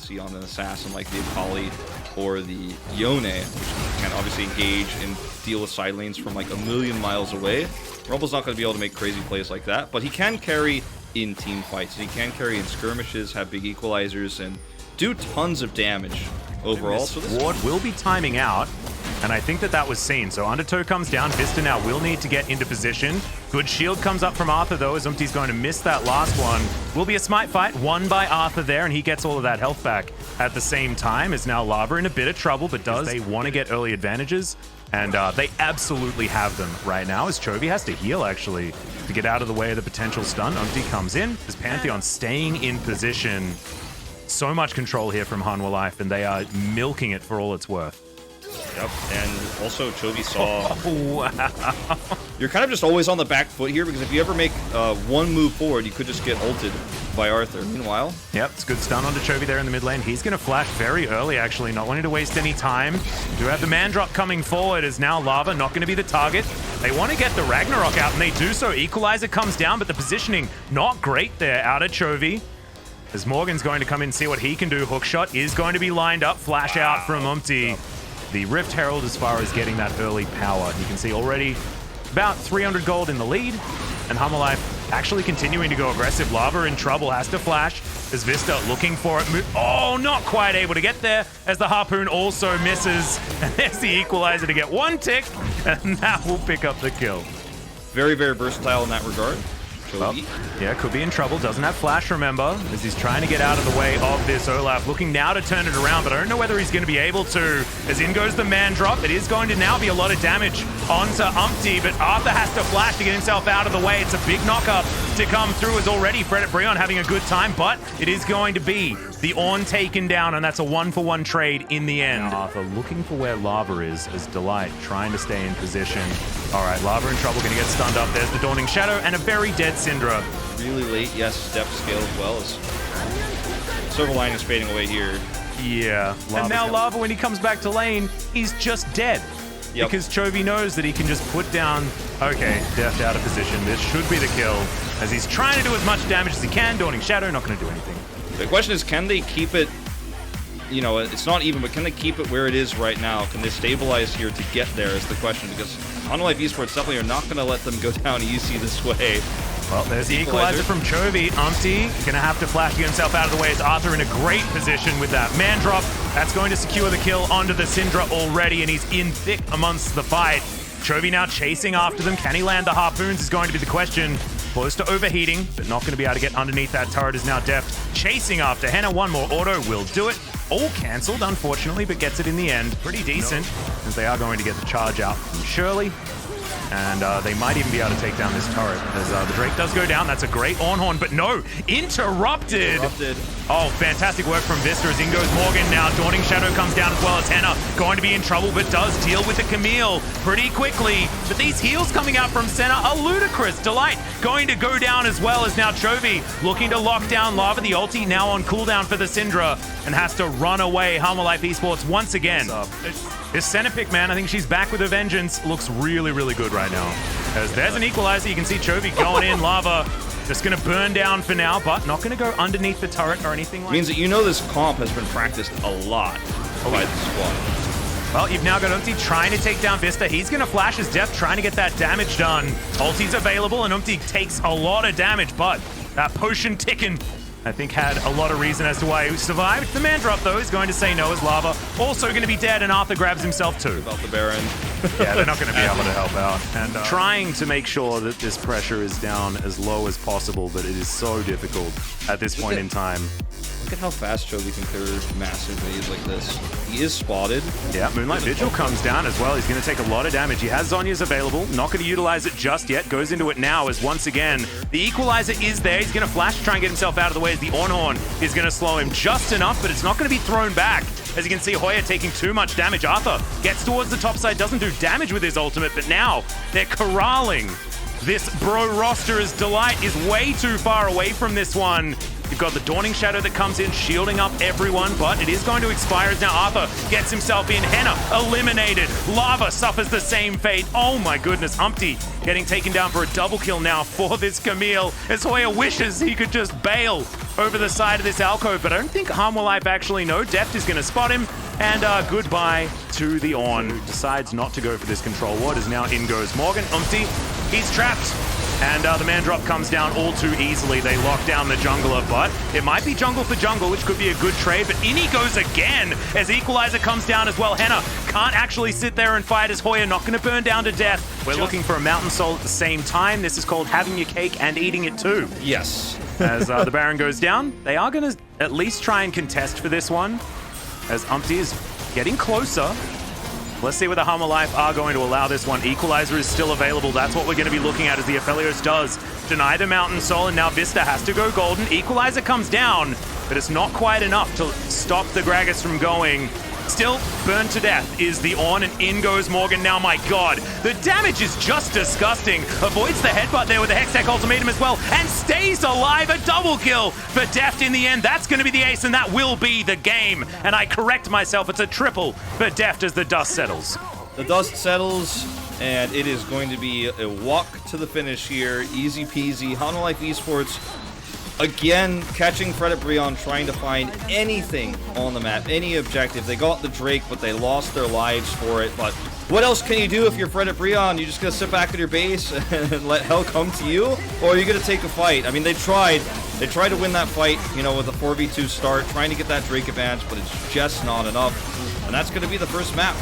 see on an assassin like the Akali or the Yone, which can obviously engage and deal with side lanes from like a million miles away. Rumble's not going to be able to make crazy plays like that, but he can carry in team fights. He can carry in skirmishes, have big equalizers, and do tons of damage overall. So this ward will be timing out, and I think that was seen. So Undertow comes down. Vista now will need to get into position. Good shield comes up from Arthur, though, as Umti's going to miss that last one. Will be a smite fight, won by Arthur there, and he gets all of that health back at the same time. Is now Lava in a bit of trouble, but they want to get early advantages, and they absolutely have them right now, as Chovy has to heal, actually, to get out of the way of the potential stun. Umti comes in, as Pantheon staying in position. So much control here from Hanwha Life, and they are milking it for all it's worth. Yep, and also Chovy saw... Oh, wow. You're kind of just always on the back foot here, because if you ever make one move forward, you could just get ulted by Arthur. Meanwhile... Yep, it's a good stun onto Chovy there in the mid lane. He's going to flash very early, actually, not wanting to waste any time. Do have the man drop coming forward, as now Lava not going to be the target. They want to get the Ragnarok out, and they do so. Equalizer comes down, but the positioning not great there out of Chovy. As Morgan's going to come in and see what he can do. Hookshot is going to be lined up. Flash out from Umti. The Rift Herald as far as getting that early power. You can see already about 300 gold in the lead. And Hanwha Life actually continuing to go aggressive. Lava in trouble, has to flash. As Vista looking for it. Oh, not quite able to get there. As the Harpoon also misses. And there's the equalizer to get one tick. And that will pick up the kill. Very, very versatile in that regard. Well, yeah, could be in trouble. Doesn't have flash, remember, as he's trying to get out of the way of this Olaf. Looking now to turn it around, but I don't know whether he's going to be able to. As in goes the man drop. It is going to now be a lot of damage onto Umti, but Arthur has to flash to get himself out of the way. It's a big knockup to come through, as already Fred at Breon having a good time, but it is going to be the Ornn taken down, and that's a 1-for-1 trade in the end. Arthur looking for where Lava is, as Delight trying to stay in position. All right, Lava in trouble, going to get stunned up. There's the Dawning Shadow and a very dead Syndra. Really late, yes, Deft scale as well as Silverline is fading away here. Yeah. And now Lava, when he comes back to lane, he's just dead. Yep. Because Chovy knows that he can just put down, okay, Deft out of position. This should be the kill, as he's trying to do as much damage as he can. Dawning Shadow, not going to do anything. The question is, can they keep it, you know, it's not even, but can they keep it where it is right now? Can they stabilize here to get there is the question, because Hanwha Life Esports definitely are not going to let them go down easy this way. Well, there's the equalizer from Chovy. Umti gonna have to flash to get himself out of the way, as Arthur in a great position with that man drop. That's going to secure the kill onto the Syndra already, and he's in thick amongst the fight. Chovy now chasing after them. Can he land the harpoons is going to be the question. Close to overheating, but not going to be able to get underneath that turret. Is now Deft chasing after Henna. One more auto will do it. All cancelled, unfortunately, but gets it in the end. Pretty decent, as they are going to get the charge out from Shirley. And they might even be able to take down this turret, as the Drake does go down. That's a great on-horn, but no, interrupted. Oh, fantastic work from Vista, as in goes Morgan now. Dawning Shadow comes down as well as Henna. Going to be in trouble, but does deal with the Camille pretty quickly. But these heals coming out from Senna are ludicrous. Delight going to go down as well, as now Chovy looking to lock down Lava. The ulti now on cooldown for the Syndra, and has to run away. Hanwha Life Esports once again. This center pick, man, I think she's back with a vengeance. Looks really, really good right now. As there's an equalizer, you can see Chovy going in. Lava just going to burn down for now, but not going to go underneath the turret or anything like that. Means that you know this comp has been practiced a lot by the squad. Well, you've now got Umti trying to take down Vista. He's going to flash his Deft, trying to get that damage done. Ulti's available, and Umti takes a lot of damage, but that potion ticking, I think, had a lot of reason as to why he survived. The man drop, though, is going to say no, as Lava also going to be dead, and Arthur grabs himself too. About the Baron. Yeah, they're not going to be able to help out. And trying to make sure that this pressure is down as low as possible, but it is so difficult at this point in time. Look at how fast Chovy can clear massive waves like this. He is spotted. Yeah, Moonlight Vigil comes down as well. He's going to take a lot of damage. He has Zhonya's available. Not going to utilize it just yet. Goes into it now, as once again, the equalizer is there. He's going to flash to try and get himself out of the way, as the on-horn is going to slow him just enough, but it's not going to be thrown back. As you can see, Hoya taking too much damage. Arthur gets towards the top side, doesn't do damage with his ultimate, but now they're corralling this bro roster, as Delight is way too far away from this one. You've got the Dawning Shadow that comes in, shielding up everyone, but it is going to expire, as now Arthur gets himself in. Henna eliminated. Lava suffers the same fate. Oh my goodness, Umti getting taken down for a double kill now for this Camille, as Hoya wishes he could just bail over the side of this alcove, but I don't think Harmwell Life actually know. Deft is going to spot him, and goodbye to the On, who decides not to go for this control ward, as now in goes Morgan. He's trapped, and the man drop comes down all too easily. They lock down the jungler, but it might be jungle for jungle, which could be a good trade, but in he goes again as Equalizer comes down as well. Henna can't actually sit there and fight as Hoya not going to burn down to death. We're looking for a Mountain Soul at the same time. This is called having your cake and eating it too. Yes. As the Baron goes down, they are going to at least try and contest for this one, as Umpty is getting closer. Let's see whether Harmwell Life are going to allow this one. Equalizer is still available. That's what we're going to be looking at as the Aphelios does deny the Mountain Soul, and now Vista has to go golden. Equalizer comes down, but it's not quite enough to stop the Gragas from going. Still, burned to death is the On, and in goes Morgan now. My god, the damage is just disgusting. Avoids the headbutt there with the Hextech Ultimatum as well, and stays alive. A double kill for Deft in the end. That's going to be the ace, and that will be the game. And I correct myself, it's a triple for Deft as the dust settles. The dust settles, and it is going to be a walk to the finish here. Easy peasy. Harmwell Life Esports again catching Fredit Brion, trying to find anything on the map, any objective. They got the Drake, but they lost their lives for it. But what else can you do if you're Fredit Brion? You just gonna sit back at your base and let hell come to you? Or are you gonna take a fight? I mean, they tried to win that fight, you know, with a 4v2 start, trying to get that Drake advantage, but it's just not enough. And that's gonna be the first map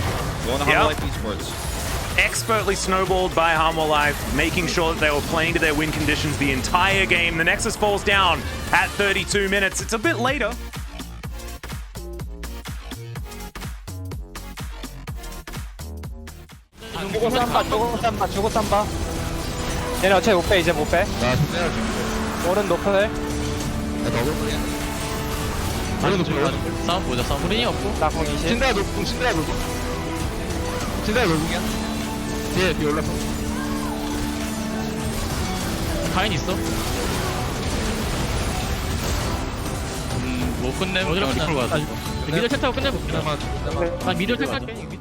going to Harmwell Life Esports. Expertly snowballed by Harmwell Life, making sure that they were playing to their win conditions the entire game. The Nexus falls down at 32 minutes. It's a bit later. 주고 쌈바. 얘네 어차피 못 빼, 이제 못 빼. 나 빼야지. 오른 노플. 나 더블 싸움 보자. 싸움 우린이 없고. 나공 20. 신드라 높고 신드라 높고 신드라 높으냐? 뒤에 뒤 올라서 카인 있어? 못 끝내면 그냥 리플 가자. 미들 책 타고 끝내볼게. 난 미들 책 갈게.